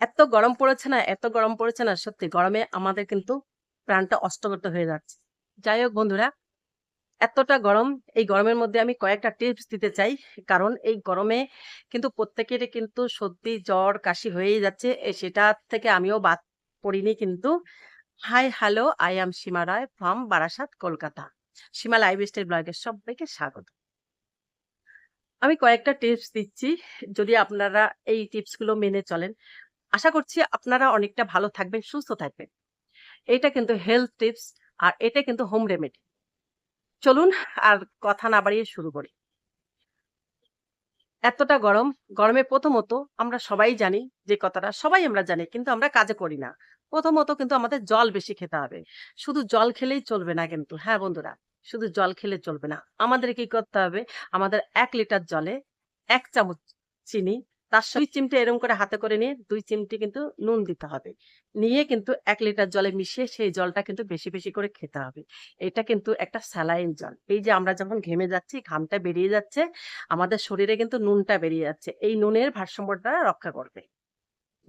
এত গরম পড়েছে না, এত গরম পড়েছে না, সত্যি গরমে আমাদের কিন্তু প্রাণটা অস্তগত হয়ে যাচ্ছে। যাই হোক বন্ধুরা, এতটা গরম, এই গরমের মধ্যে আমি কয়েকটা টিপস দিতে চাই। কারণ এই গরমে কিন্তু প্রত্যেকেরই কিন্তু সর্দি, জ্বর, কাশি হয়েই যাচ্ছে। সেটা থেকে আমিও বাদ পড়িনি কিন্তু। Hi, hello, I am Seema Roy from Barasat, Kolkata. Seema lifestyle ব্লগে সবাইকে স্বাগত। আমি কয়েকটা টিপস দিচ্ছি। যদি আপনারা এই টিপসগুলো মেনে চলেন, আশা করছি আপনারা অনেকটা ভালো থাকবেন, সুস্থ থাকবেন। এটা কিন্তু হেলথ টিপস আর এটা কিন্তু হোম রেমেডি। চলুন আর কথা না বাড়িয়ে শুরু করি। এতটা গরম, গরমে প্রথমত আমরা সবাই জানি যে কথাটা সবাই আমরা জানি কিন্তু আমরা কাজে করি না। প্রথমত কিন্তু আমাদের জল বেশি খেতে হবে। শুধু জল খেলেই চলবে না কিন্তু। হ্যাঁ বন্ধুরা, শুধু জল খেলে চলবে না। আমাদের কি করতে হবে? আমাদের ১ লিটার জলে ১ চামচ চিনি, তার ২ চিমটে এরকম করে হাতে করে নিয়ে ২ চিমটি কিন্তু নুন দিতে হবে। নিয়ে কিন্তু ১ লিটার জলে মিশিয়ে সেই জলটা কিন্তু বেশি, বেশি করে খেতে হবে। এটা কিন্তু একটা স্যালাইন জল। এই যে আমরা যখন ঘেমে যাচ্ছি, ঘামটা বেরিয়ে যাচ্ছে, আমাদের শরীরে কিন্তু নুনটা বেরিয়ে যাচ্ছে। এই নুনের ভারসাম্যটা রক্ষা করবে।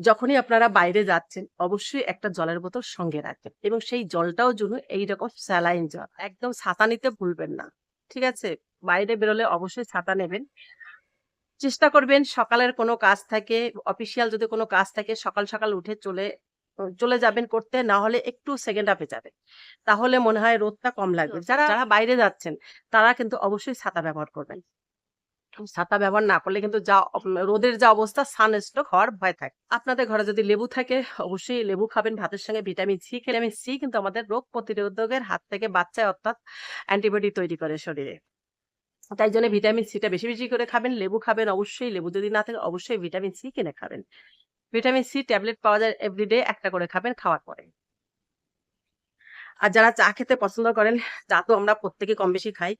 যখনই আপনারা বাইরে যাচ্ছেন, অবশ্যই একটা জলের বোতল সঙ্গে রাখবেন এবং সেই জলটাও যেন এইরকম স্যালাইন জল। একদম ছাতা নিতে ভুলবেন না। ঠিক আছে? বাইরে বেরোলে অবশ্যই ছাতা নেবেন। চেষ্টা করবেন সকালের কোনো কাজ থাকে, অফিসিয়াল যদি কোনো কাজ থাকে সকাল, সকাল উঠে চলে যাবেন করতে। না হলে একটু সেকেন্ড হাফ এ যাবেন। তাহলে মনে হয় রোদটা কম লাগবে। যারা বাইরে যাচ্ছেন তারা কিন্তু অবশ্যই ছাতা ব্যবহার করবেন। ছাতা ব্যবহার না করলে কিন্তু রোদের যা অবস্থা সানস্ট্রোক হওয়ার ভয় থাকে। আপনাদের ঘরে যদি লেবু থাকে অবশ্যই লেবু খাবেন ভাতের সঙ্গে। ভিটামিন সি খেলে, ভিটামিন সি কিন্তু আমাদের রোগ প্রতিরোধকের হাত থেকে বাঁচায়, অর্থাৎ অ্যান্টিবডি তৈরি করে শরীরে। তাই জন্য ভিটামিন সিটা বেশি, বেশি করে খাবেন। লেবু খাবেন অবশ্যই। লেবু যদি না থাকে অবশ্যই ভিটামিন সি কিনে খাবেন। ভিটামিন সি ট্যাবলেট পাওয়া যায়, এভরিডে একটা করে খাবেন খাওয়ার পরে। আর যারা চা খেতে পছন্দ করেন, চা তো আমরা প্রত্যেকে কম বেশি খাই।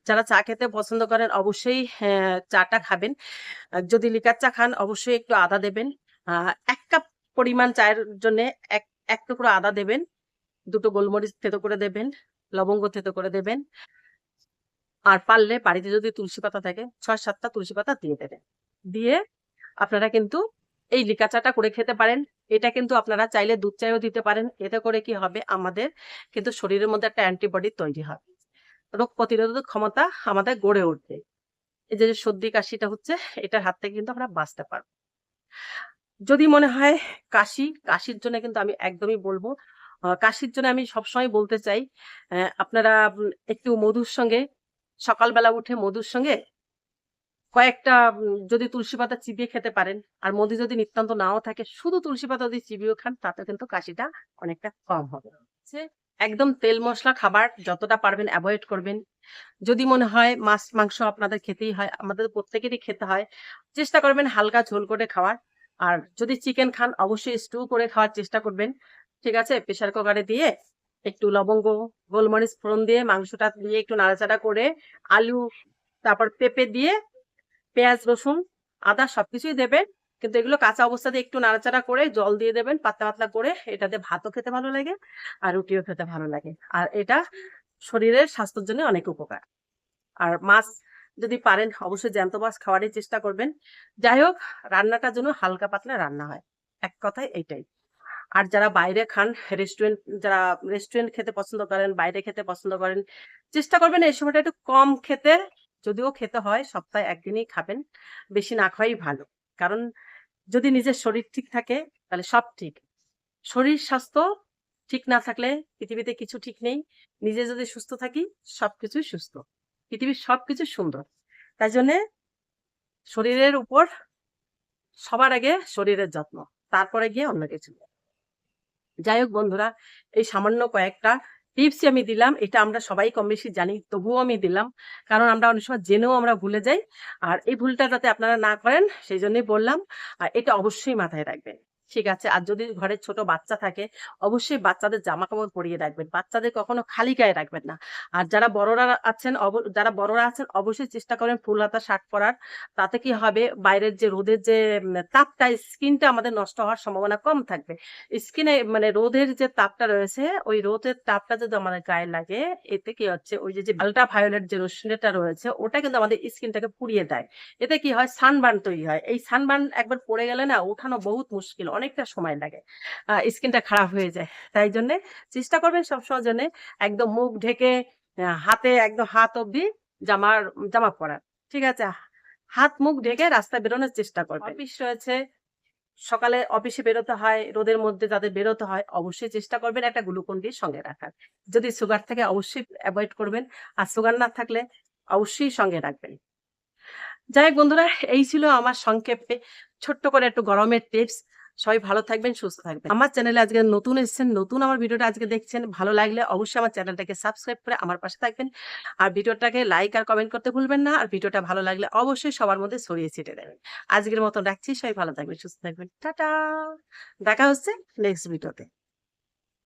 যারা চা খেতে পছন্দ করেন অবশ্যই চাটা খাবেন। যদি লিকার চা খান অবশ্যই একটু আদা দেবেন। আ ১ কাপ পরিমাণ চায়ের জন্যে ১ টুকরো আদা দেবেন, ২ টো গোলমরিচ থেতো করে দেবেন, লবঙ্গ থেতো করে দেবেন। আর পারলে বাড়িতে যদি তুলসী পাতা থাকে ৬-৭ টা তুলসী পাতা দিয়ে দেবেন। দিয়ে আপনারা কিন্তু এই লিকার চাটা করে খেতে পারেন। এটা কিন্তু আপনারা চাইলে দুধ চাইও দিতে পারেন। এতে করে কি হবে? আমাদের কিন্তু শরীরের মধ্যে একটা অ্যান্টিবডি তৈরি হবে। রোগ প্রতিরোধক ক্ষমতা আমাদের গড়ে উঠবে। এই যে সর্দি কাশিটা হচ্ছে এটার হাত থেকে কিন্তু আমরা বাঁচতে পারব। যদি মনে হয় কাশির জন্য কিন্তু আমি একদমই বলব, কাশির জন্য আমি সবসময় বলতে চাই, আপনারা একটু মধুর সঙ্গে সকালবেলা উঠে মধুর সঙ্গে কয়েকটা যদি তুলসী পাতা চিবিয়ে খেতে পারেন, আর মধু যদি নিতান্ত নাও থাকে শুধু তুলসী পাতা যদি চিবিয়েও খান তাতে কিন্তু কাশিটা অনেকটা কম হবে। একদম তেল মসলা খাবার যতটা পারবেন এভয়েড করবেন। যদি মনে হয় মাছ মাংস আপনাদের খেতেই হয়, আমাদের প্রত্যেকেরই খেতে হয়, চেষ্টা করবেন হালকা ঝোল করে খাওয়ার। আর যদি চিকেন খান অবশ্যই স্টু করে খাওয়ার চেষ্টা করবেন। ঠিক আছে? প্রেসার কুকারে দিয়ে একটু লবঙ্গ, গোলমরিচ ফোড়ন দিয়ে মাংসটা দিয়ে একটু নাড়াচাড়া করে আলু, তারপর পেঁপে দিয়ে পেঁয়াজ, রসুন, আদা সবকিছুই দেবেন। কিন্তু এগুলো কাঁচা অবস্থাতে একটু নাড়াচাড়া করে জল দিয়ে দেবেন পাতলা, পাতলা করে। এটা দিয়ে ভাতও খেতে ভালো লাগে আর রুটিও খেতে ভালো লাগে। আর এটা শরীরের স্বাস্থ্যের জন্য অনেক উপকার। আর মাছ যদি পারেন অবশ্যই জ্যান্ত মাছ খাওয়ারই চেষ্টা করবেন। যাই হোক, রান্নাটা যেন হালকা পাতলা রান্না হয়। এক কথায় এইটাই। আর যারা বাইরে খান, যারা রেস্টুরেন্ট খেতে পছন্দ করেন, বাইরে খেতে পছন্দ করেন, চেষ্টা করবেন এই সময়টা একটু কম খেতে। যদিও খেতে হয় সপ্তাহে ১ দিনই খাবেন। বেশি না খাওয়াই ভালো। কারণ যদি নিজের শরীর ঠিক থাকে তাহলে সব ঠিক। শরীর স্বাস্থ্য ঠিক না থাকলে পৃথিবীতে কিছু ঠিক নেই। নিজে যদি সুস্থ থাকি সবকিছুই সুস্থ। পৃথিবীর সবকিছু সুন্দর। তাই জন্যে শরীরের উপর সবার আগে শরীরের যত্ন। তারপরে গিয়ে অন্য কিছু। যাই হোক বন্ধুরা, এই সামান্য কয়েকটা টিপসই আমি দিলাম। এটা আমরা সবাই কমবেশি জানি, তবুও আমি দিলাম। কারণ আমরা অনেক সময় জেনেও আমরা ভুলে যাই। আর এই ভুলটা যাতে আপনারা না করেন সেইজন্যই বললাম। আর এটা অবশ্যই মাথায় রাখবেন। ঠিক আছে? আর যদি ঘরে ছোট বাচ্চা থাকে, অবশ্যই বাচ্চাদের জামাকাপড় পরিয়ে রাখবেন। বাচ্চাদের কখনো খালি গায়ে রাখবেন না। আর যারা বড়রা আছেন অবশ্যই চেষ্টা করবেন ফুল হাতা শার্ট পরার। তাতে কি হবে? বাইরের যে রোদের যে তাপটা, স্কিনটা আমাদের নষ্ট হওয়ার সম্ভাবনা কম থাকবে। স্কিনে মানে রোদের যে তাপটা রয়েছে, ওই রোদের তাপটা যদি আমাদের গায়ে লাগে, এতে কি হচ্ছে ওই যে আল্ট্রা ভায়োলেট যে রশ্মিটা রয়েছে ওটা কিন্তু আমাদের স্কিনটাকে পুড়িয়ে দেয়। এতে কি হয়? সানবার্ন তৈরি হয়। এই সানবার্ন একবার পড়ে গেলে না উঠানো বহুত মুশকিল। অনেকটা সময় লাগে, স্কিনটা খারাপ হয়ে যায়। তাই জন্যে চেষ্টা করবেন সবসময় জন্যে একদম মুখ ঢেকে হাতে একদম হাত অব্দি জামা পরার। ঠিক আছে? হাত মুখ ঢেকে রাস্তায় বেরোনোর চেষ্টা করবেন। অফিস রয়েছে, সকালে অফিসে বেরোতে হয়, রোদের মধ্যে যাদের বেরোতে হয় অবশ্যই চেষ্টা করবেন একটা গ্লুকন-ডি সঙ্গে রাখার। যদি সুগার থাকে অবশ্যই এভয়েড করবেন। আর সুগার না থাকলে অবশ্যই সঙ্গে রাখবেন। যাই হোক বন্ধুরা, এই ছিল আমার সংক্ষেপে ছোট্ট করে একটু গরমের টিপস। সবাই ভালো থাকবেন, সুস্থ থাকবেন। আমার চ্যানেলে আজকে নতুন এসেছেন, নতুন আমার ভিডিওটা আজকে দেখছেন। ভালো লাগলে অবশ্যই আমার চ্যানেলটাকে সাবস্ক্রাইব করে আমার পাশে থাকবেন। আর ভিডিওটাকে লাইক আর কমেন্ট করতে ভুলবেন না। আর ভিডিওটা ভালো লাগলে অবশ্যই সবার মধ্যে ছড়িয়ে ছিটিয়ে দেবেন। আজকের মতন রাখছি। সবাই ভালো থাকবেন, সুস্থ থাকবেন। টাটা! দেখা হচ্ছে নেক্সট ভিডিওতে।